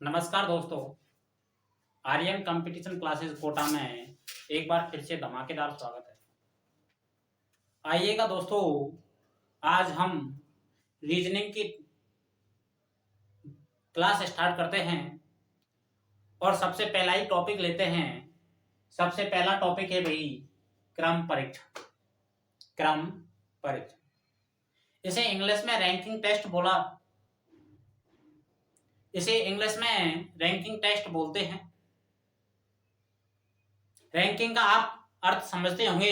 नमस्कार दोस्तों। Aryan competition classes Kota में एक बार फिर से धमाकेदार स्वागत है। आइएगा दोस्तों, आज हम रीजनिंग की क्लास स्टार्ट करते हैं और सबसे पहला ही टॉपिक लेते हैं। सबसे पहला टॉपिक है भाई क्रम परीक्षण। क्रम परीक्षण, इसे इंग्लिश में रैंकिंग टेस्ट बोला, इसे इंग्लिश में रैंकिंग टेस्ट बोलते हैं। रैंकिंग का आप अर्थ समझते होंगे,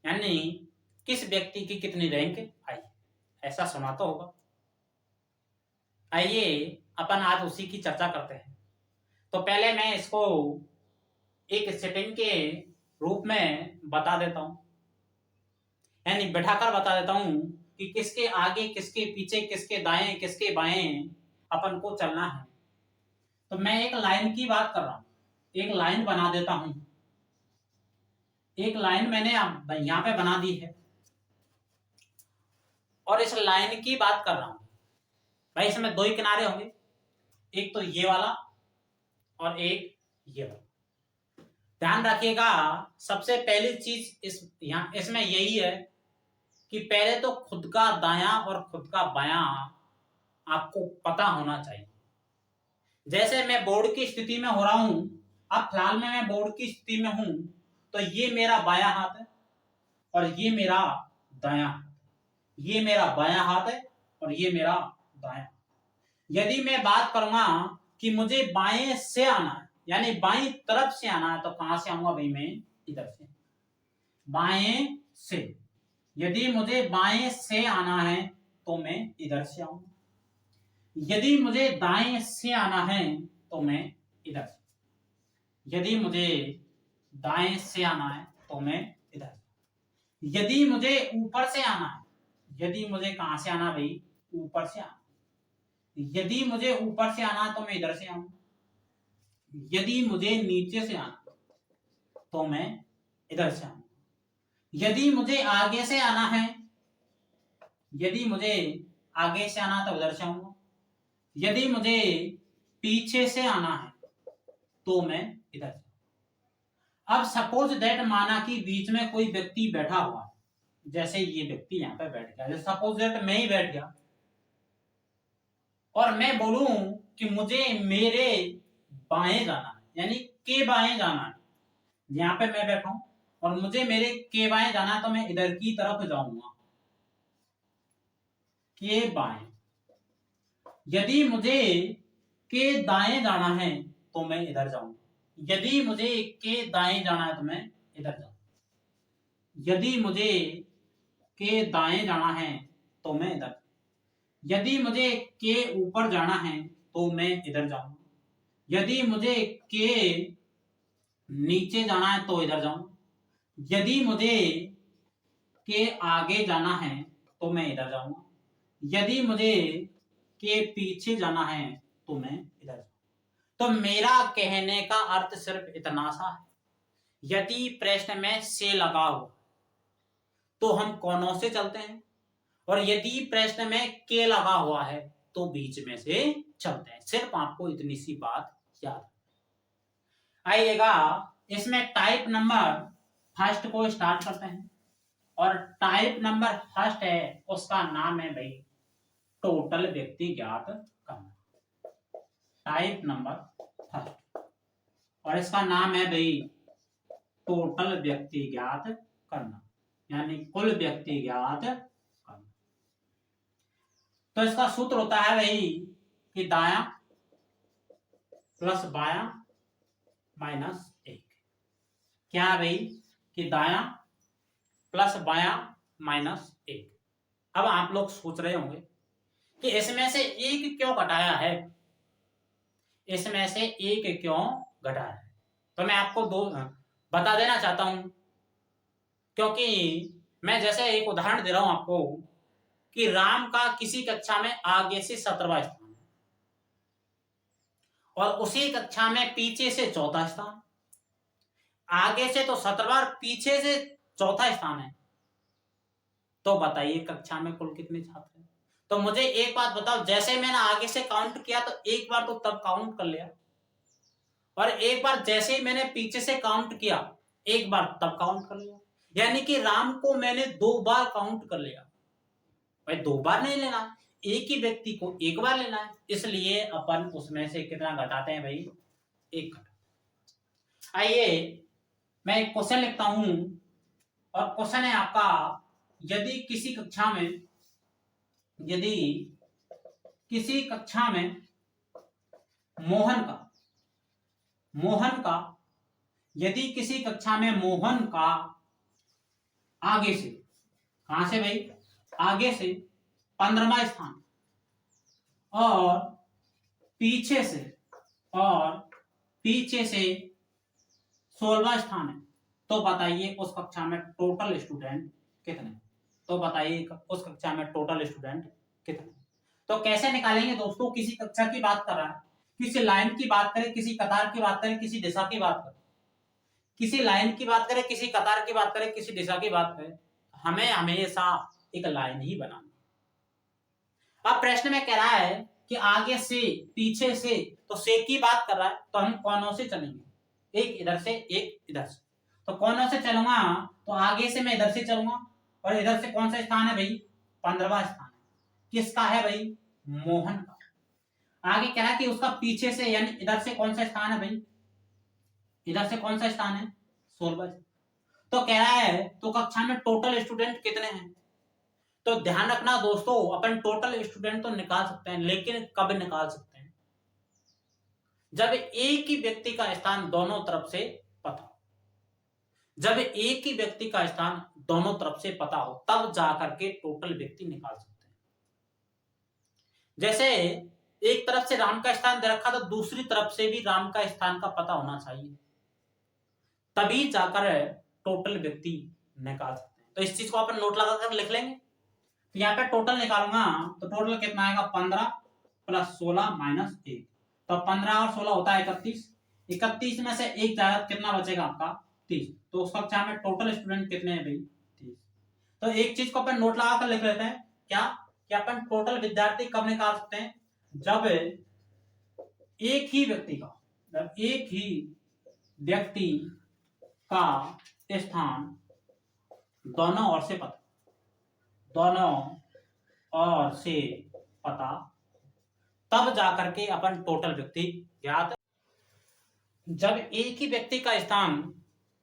यानी किस व्यक्ति की कितनी रैंक आई, ऐसा सुना तो होगा। आइए अपन आज उसी की चर्चा करते हैं। तो पहले मैं इसको एक सेटिंग के रूप में बता देता हूं, यानी बैठाकर बता देता हूं कि किसके आगे, किसके पीछे, किसके दाएं, किसके बाएं अपन को चलना है। तो मैं एक लाइन की बात कर रहा हूं, एक लाइन बना देता हूं। एक लाइन मैंने यहां पे बना दी है और इस लाइन की बात कर रहा हूं भाई। इसमें दो ही किनारे होंगे, एक तो ये वाला और एक ये वाला। ध्यान रखिएगा, सबसे पहली चीज इसमें यही है कि पहले तो खुद का दायां और खुद का बायां आपको पता होना चाहिए। जैसे मैं बोर्ड की स्थिति में हो रहा हूं, अब फिलहाल में मैं बोर्ड की स्थिति में हूं, तो ये मेरा बायां हाथ है और ये मेरा दायां हाथ। ये मेरा बायां हाथ है और ये मेरा दायां। यदि मैं बात करूंगा कि मुझे बाएं से आना है, यानी बाईं तरफ से आना है, तो कहां से आऊंगा भाई? मैं इधर से, बाएं से। यदि मुझे बाएं से आना है तो मैं इधर से आऊंगा। यदि मुझे दाएं से आना है तो मैं इधर से। यदि मुझे दाएं से आना है तो मैं इधर से। यदि मुझे ऊपर से आना है, यदि मुझे कहां से आना भाई? ऊपर से आना। यदि मुझे ऊपर से आना है तो मैं इधर से आऊंगा। यदि मुझे नीचे से आना तो मैं इधर से आऊंगा। यदि मुझे आगे से आना है, यदि मुझे आगे से आना तो उधर से आऊंगा। यदि मुझे पीछे से आना है तो मैं इधर से। अब सपोज दैट, माना कि बीच में कोई व्यक्ति बैठा हुआ है, जैसे ये व्यक्ति यहां पे बैठ गया, जैसे सपोज दैट मैं ही बैठ गया और मैं बोलूं कि मुझे मेरे बाएं जाना है, यानी के बाएं जाना है। यहां पे मैं बैठा हूं और मुझे मेरे के बाएं जाना है, तो मैं इधर की तरफ जाऊंगा, के बाएं। यदि मुझे के दाएं जाना है तो मैं इधर जाऊंगा। यदि मुझे के दाएं जाना है तो मैं इधर जाऊंगा। यदि मुझे के दाएं जाना है तो मैं इधर। यदि मुझे के ऊपर जाना है तो मैं इधर जाऊंगा। यदि मुझे के नीचे जाना है तो इधर जाऊंगा। यदि मुझे के आगे जाना है तो मैं इधर जाऊंगा। यदि मुझे के पीछे जाना है तो मैं इधर जाऊंगा। तो मेरा कहने का अर्थ सिर्फ इतना सा है, यदि प्रश्न में से लगा हो तो हम कोनों से चलते हैं, और यदि प्रश्न में के लगा हुआ है तो बीच में से चलते हैं। सिर्फ आपको इतनी सी बात याद। आइएगा, इसमें टाइप नंबर फर्स्ट को स्टार्ट करते हैं, और टाइप नंबर फर्स्ट है, उसका नाम है भाई टोटल व्यक्ति ज्ञात करना। टाइप नंबर फर्स्ट, और इसका नाम है भाई टोटल व्यक्ति ज्ञात करना, यानी कुल व्यक्ति ज्ञात करना। तो इसका सूत्र होता है भाई कि दायां प्लस बायां माइनस 1। क्या है भाई? कि दायां प्लस बायां माइनस 1। अब आप लोग सोच रहे होंगे कि इसमें से एक क्यों घटाया है, इसमें से एक क्यों घटाया है। तो मैं आपको दो बता देना चाहता हूं, क्योंकि मैं जैसे एक उदाहरण दे रहा हूं आपको कि राम का किसी कक्षा में आगे से 17वां स्थान है और उसी कक्षा में पीछे से चौथा स्थान। आगे से तो 17वां, पीछे से चौथा स्थान है। तो बताइए कक्षा में कुल कितने छात्र हैं? तो मुझे एक बात बताओ, जैसे मैंने आगे से काउंट किया तो एक बार तो तब काउंट कर लिया, और एक बार जैसे ही मैंने पीछे से काउंट किया एक बार तब काउंट कर लिया, यानी कि राम को मैंने 2 बार काउंट कर लिया। भाई 2 बार नहीं लेना, एक ही व्यक्ति को एक बार लेना है, इसलिए अपन उसमें से कितना घटाते हैं भाई, 1 घटा। आइए मैं एक क्वेश्चन लिखता हूं, और क्वेश्चन है आपका, यदि किसी कक्षा में यदि किसी कक्षा में मोहन का आगे से, कहां से भाई, आगे से 15वां स्थान और पीछे से 16वां स्थान है, तो बताइए उस कक्षा में टोटल स्टूडेंट कितने? तो कैसे निकालेंगे दोस्तों? किसी कक्षा की बात कर रहा है, किसी लाइन की बात करें, किसी कतार की बात करें, किसी दिशा की बात करें, किसी लाइन की बात करें, किसी कतार की बात करें, किसी दिशा की बात करें, हमें हमेशा एक लाइन ही बनानी। अब प्रश्न में कह रहा है कि आगे से, पीछे से, तो से की बात कर रहा है, तो हम कौनों से चलेंगे? एक इधर से, एक इधर से। तो कौनों से चलूंगा? तो आगे से मैं इधर से चलूंगा, और इधर से कौन सा स्थान है भाई? 15वां स्थान है। किसका है भाई? मोहन का। आगे कह रहा है कि उसका पीछे से, यानी इधर से कौन सा स्थान है भाई? इधर से कौन सा स्थान है? 16वां। तो कह रहा है तो कक्षा में टोटल स्टूडेंट कितने हैं? तो ध्यान रखना दोस्तों, अपन टोटल स्टूडेंट तो निकाल सकते हैं, लेकिन कब निकाल सकते हैं? जब एक ही व्यक्ति का स्थान दोनों तरफ से पता हो। जब एक ही व्यक्ति का स्थान दोनों तरफ से पता हो, तब जाकर के टोटल व्यक्ति निकाल सकते हैं। जैसे एक तरफ से राम का स्थान दे रखा, तो दूसरी तरफ से भी राम का स्थान का पता होना चाहिए, तभी जाकर टोटल व्यक्ति निकाल सकते हैं। तो इस चीज को अपन नोट लगाकर लिख लेंगे। तो यहाँ पे टोटल निकालूंगा तो टोटल कितना आएगा? 15 प्लस 16 माइनस 1। तो 15 और 16 होता है 31। 31 में से 1 जाएगा, कितना बचेगा आपका? 30। तो उस कक्षा में टोटल स्टूडेंट कितने हैं भाई? 30। तो एक चीज को अपन नोट लगाकर लिख लेते हैं, क्या कि अपन टोटल विद्यार्थी कब निकाल सकते हैं? जब एक ही व्यक्ति का स्थान दोनों ओर से पता, तब जाकर के अपन टोटल व्यक्ति ज्ञात। जब एक ही व्यक्ति का स्थान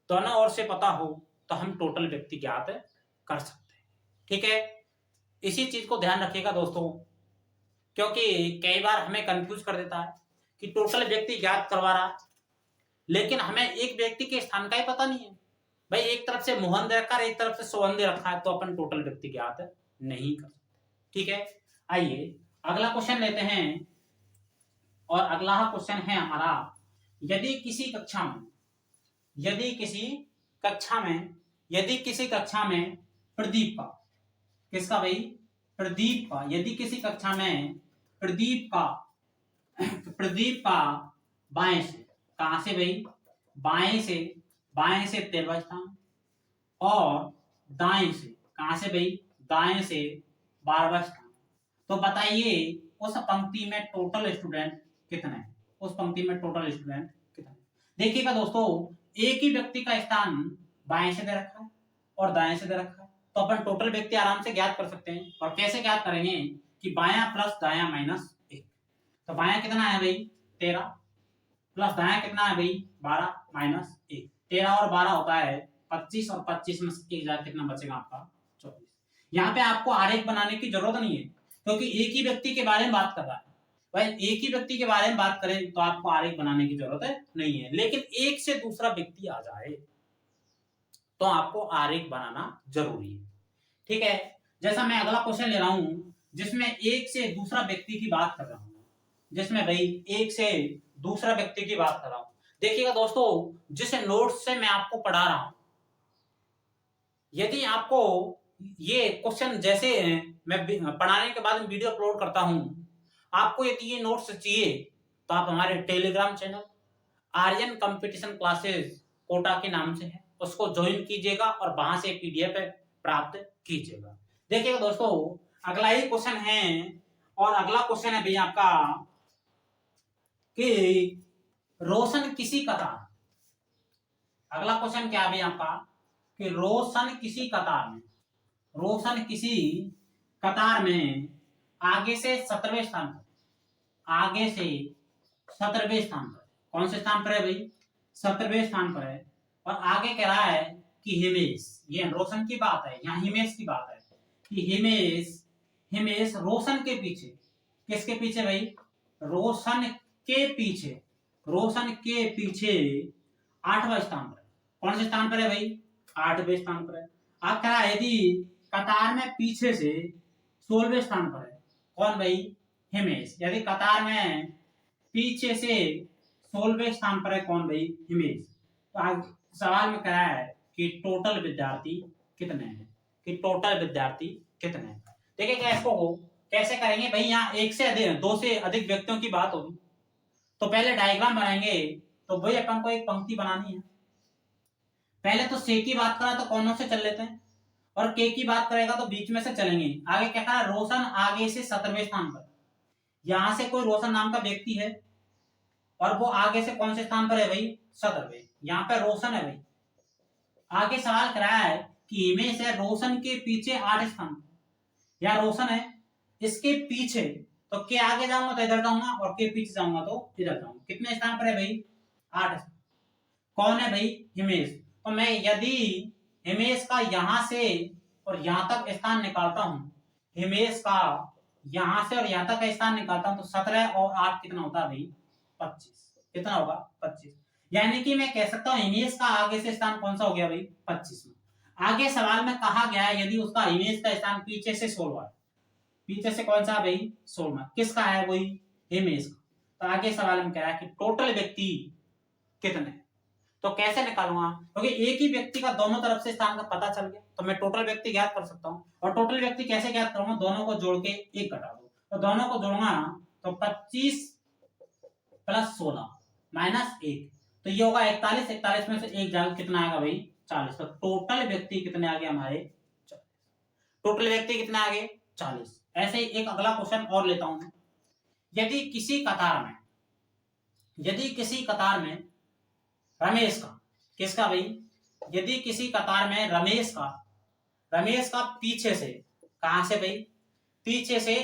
दोनों ओर से पता हो, तो हम टोटल व्यक्ति ज्ञात कर सकते हैं। ठीक है, इसी चीज को ध्यान रखिएगा दोस्तों, क्योंकि कई बार हमें कंफ्यूज कर देता है कि टोटल व्यक्ति ज्ञात करवा रहा है, लेकिन हमें एक व्यक्ति के स्थान का ही पता नहीं है। भाई एक तरफ से मोहन दे रखा है, एक तरफ से सोहन दे रखा है, तो अपन टोटल व्यक्ति ज्ञात नहीं कर सकते। ठीक है, आइए अगला क्वेश्चन लेते हैं, और अगला क्वेश्चन है हमारा, यदि किसी कक्षा में प्रदीप का, किसका भाई? प्रदीप का। यदि किसी कक्षा में प्रदीप का बाएं से, कहां से भाई? बाएं से 13वां स्थान, और दाएं से, कहां से भाई? दाएं से 12वां स्थान। तो बताइए उस पंक्ति में टोटल स्टूडेंट कितने हैं? देखिएगा दोस्तों, एक ही व्यक्ति का स्थान बाएं से दे रखा है और दाएं से दे रखा है, तो अपन टोटल व्यक्ति आराम से ज्ञात कर सकते हैं। और कैसे ज्ञात करेंगे? कि बायां प्लस दायां माइनस 1। तो बायां कितना है भाई? 13, प्लस दायां कितना है भाई? 12 माइनस 1। 13 और 12 होता है 25, और 25 में से 1 जाए कितना बचेगा आपका? 24। यहाँ पे आपको आरेख बनाने की जरूरत नहीं है, क्योंकि एक ही व्यक्ति के बारे में बात कर रहा है। भाई एक ही व्यक्ति के बारे में बात करें तो आपको आरेख बनाने की जरूरत नहीं है, लेकिन एक से दूसरा व्यक्ति आ जाए तो आपको आरेख बनाना जरूरी है। ठीक है, जैसा मैं अगला क्वेश्चन ले रहा हूं, जिसमें एक से दूसरा व्यक्ति की बात कर रहा हूं, देखिएगा दोस्तों, जिस नोट्स से मैं आपको पढ़ा रहा हूं, यदि आपको ये क्वेश्चन, जैसे मैं पढ़ाने के बाद वीडियो अपलोड करता हूं, आपको यदि ये नोट्स चाहिए तो आप हमारे Telegram channel Aryan competition classes Kota के नाम से है, उसको ज्वाइन कीजिएगा और वहां से पीडीएफ प्राप्त कीजिएगा। देखिएगा दोस्तों, अगला ही क्वेश्चन है, और अगला क्वेश्चन है भैया आपका कि रोशन किसी कतार, अगला क्वेश्चन क्या है भैया आपका कि रोशन किसी कतार में, रोशन किसी कतार में आगे से 17वें स्थान पर, आगे से 17वें स्थान पर, कौन से स्थान पर है भाई? 17वें स्थान पर है। और आगे कह रहा है कि हिमेश, ये रोशन की बात है, यहाँ हिमेश की बात है कि हिमेश रोशन के पीछे, किसके पीछे भाई? रोशन के पीछे, रोशन के पीछे 8वां स्थान पर, कौन से स्थान पर है भाई? 8वें स्थान पर है। आप कह रहा है यदि कतार में पीछे से 16वें स्थान पर है, कौन भाई? हिमेश। यदि कतार में पीछे से 16वें स्थान पर है, कौन भाई? हिमेश। तो आज सवाल में कहा है कि टोटल विद्यार्थी कितने हैं, कि टोटल विद्यार्थी कितने हैं। देखिए क्या इसको कैसे करेंगे भाई, यहाँ एक से अधिक, दो से अधिक व्यक्तियों की बात होगी तो पहले डायग्राम बनाएंगे। तो भाई अपन को एक पंक्ति बनानी है। पहले तो से की बात करा तो कौनों से चल लेते हैं, और के की बात करेगा तो बीच में से चलेंगे। आगे क्या कहा? रोशन आगे से 17वें स्थान पर, यहां से कोई रोशन नाम का व्यक्ति है और वो आगे से कौन से स्थान पर है भाई? 17वें। यहाँ पे रोशन है भाई। आगे सवाल कराया है कि हिमेश है रोशन के पीछे 8 स्थान, या रोशन है इसके पीछे, तो के आगे जाऊंगा तो इधर जाऊंगा और के पीछे जाऊंगा तो इधर जाऊंगा। कितने स्थान पर है भाई? 8। कौन है भाई? हिमेश। तो मैं यदि हिमेश का यहां से और यहां तक स्थान निकालता हूं, हिमेश का यहां से और यहां तक का स्थान निकालता हूं, तो 17 और 8 कितना होता है भाई? 25। कितना होगा? 25। यानी कि मैं कह सकता हूं हिमेश का आगे से स्थान कौन सा हो गया भाई? 25 में। आगे सवाल में कहा गया है यदि उसका हिमेश का स्थान पीछे से 16 है, पीछे से कौन सा भाई? 16। किसका है? वही हिमेश का। तो आगे सवाल में कह रहा है कि टोटल व्यक्ति कितने, तो कैसे निकालूंगा? क्योंकि एक ही व्यक्ति का दोनों तरफ से स्थान का पता चल गया तो मैं टोटल व्यक्ति ज्ञात कर सकता हूं। और टोटल व्यक्ति कैसे ज्ञात करूंगा? दोनों को जोड़ के 1 घटा दो, तो दोनों को जोड़ूंगा तो 25 प्लस 16 माइनस 1, तो ये होगा 41। 41 में से 1 जाएगा, कितना आएगा भाई? 40। तो टोटल व्यक्ति कितने आ गए हमारे? 40। टोटल व्यक्ति कितने आ गए? 40। ऐसे ही एक अगला क्वेश्चन और लेता हूं मैं। यदि किसी कतार में, यदि किसी कतार में रमेश का, किसका भाई? यदि किसी कतार में रमेश का पीछे से, कहां से भाई? पीछे से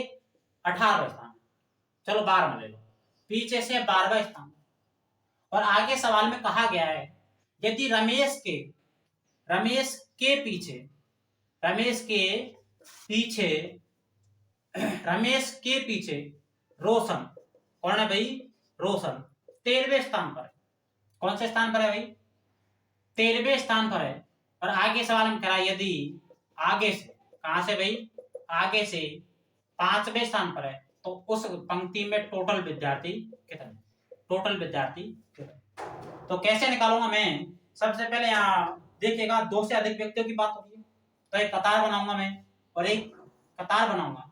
18वां स्थान, चलो 12 में ले लो, पीछे से 12वां स्थान। और आगे सवाल में कहा गया है यदि रमेश के पीछे रोशन, कौन है भाई? रोशन 13वें स्थान पर, कौन से स्थान पर है भाई? 13वें स्थान पर है। और आगे सवाल में करा यदि आगे से, कहां से भाई? आगे से 5वें स्थान पर है, तो उस पंक्ति में टोटल विद्यार्थी कितने? टोटल विद्यार्थी कितने? तो कैसे निकालूंगा मैं? सबसे पहले यहाँ देखिएगा, 2 से अधिक व्यक्तियों की बात हो रही है तो एक कतार बनाऊंगा मैं और एक कतार बनाऊंगा।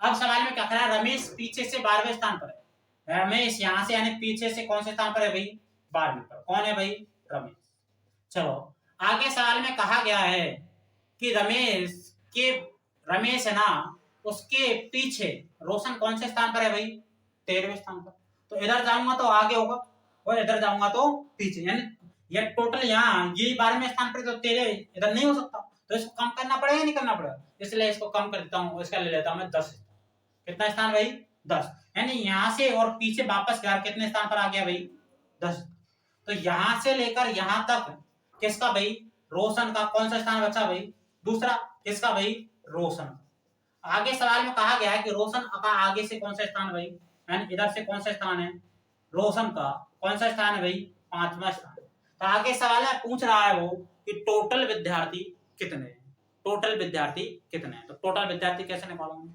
अब सवाल में क्या करा? रमेश पीछे से 12वें स्थान पर है। रमेश यहां से यानी पीछे से कौन से स्थान पर है भाई? 12वें पर। कौन है भाई? रमेश। चलो आगे सवाल में कहा गया है कि रमेश है ना, उसके पीछे रोशन कौन से स्थान पर है भाई? 13वें स्थान पर। तो इधर जाऊंगा तो आगे होगा और इधर जाऊंगा तो पीछे, यानी ये टोटल यहाँ ये 12वें स्थान पर, तो 13 इधर नहीं हो सकता, तो इसको कम करना पड़ेगा नहीं करना पड़ेगा? इसलिए इसको कम कर देता हूँ, इसका ले लेता हूँ मैं 10। कितना स्थान भाई? 10। यानी यहां से और पीछे वापस कितने स्थान पर आ गया भाई? 10। तो यहां से लेकर यहां तक किसका भाई? रोशन का। कौन सा स्थान बचा भाई? दूसरा। किसका भाई? रोशन। आगे सवाल में कहा गया है कि रोशन का आगे से कौन सा स्थान भाई? यानी इधर से कौन सा स्थान है? रोशन का कौन सा स्थान है भाई? 5वां स्थान। तो आगे सवाल है, पूछ रहा है वो कि टोटल विद्यार्थी कितने हैं? टोटल विद्यार्थी कितने हैं? तो टोटल विद्यार्थी कैसे निकालूंगा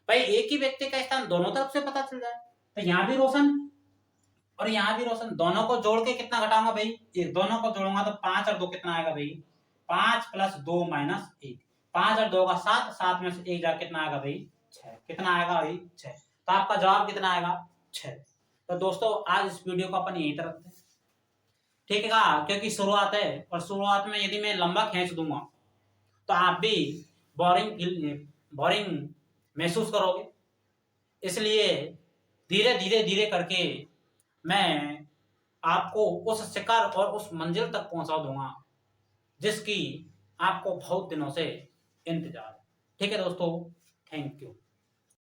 भाई? एक ही व्यक्ति का स्थान दोनों तरफ से पता चल जाए, तो यहाँ भी रोशन और यहाँ भी रोशन, दोनों को जोड़ के कितना घटाऊंगा भाई? दोनों को जोड़ूंगा तो 5 और 2 कितना आएगा भाई? 5 प्लस 2 माइनस 1। 5 और 2 का 7, 7 में से 1 जा कितना आएगा भाई? 6। कितना आएगा भाई? 6। तो आपका जवाब कितना आएगा? 6। तो दोस्तों आज इस वीडियो को अपन यहीं तक रखते हैं, ठीक है? क्योंकि शुरुआत है और शुरुआत में यदि मैं लंबा खींच दूंगा तो आप भी बोरिंग महसूस करोगे। इसलिए धीरे धीरे धीरे करके मैं आपको उस शिखर और उस मंजिल तक पहुंचा दूंगा जिसकी आपको बहुत दिनों से इंतजार है। ठीक है दोस्तों, थैंक यू।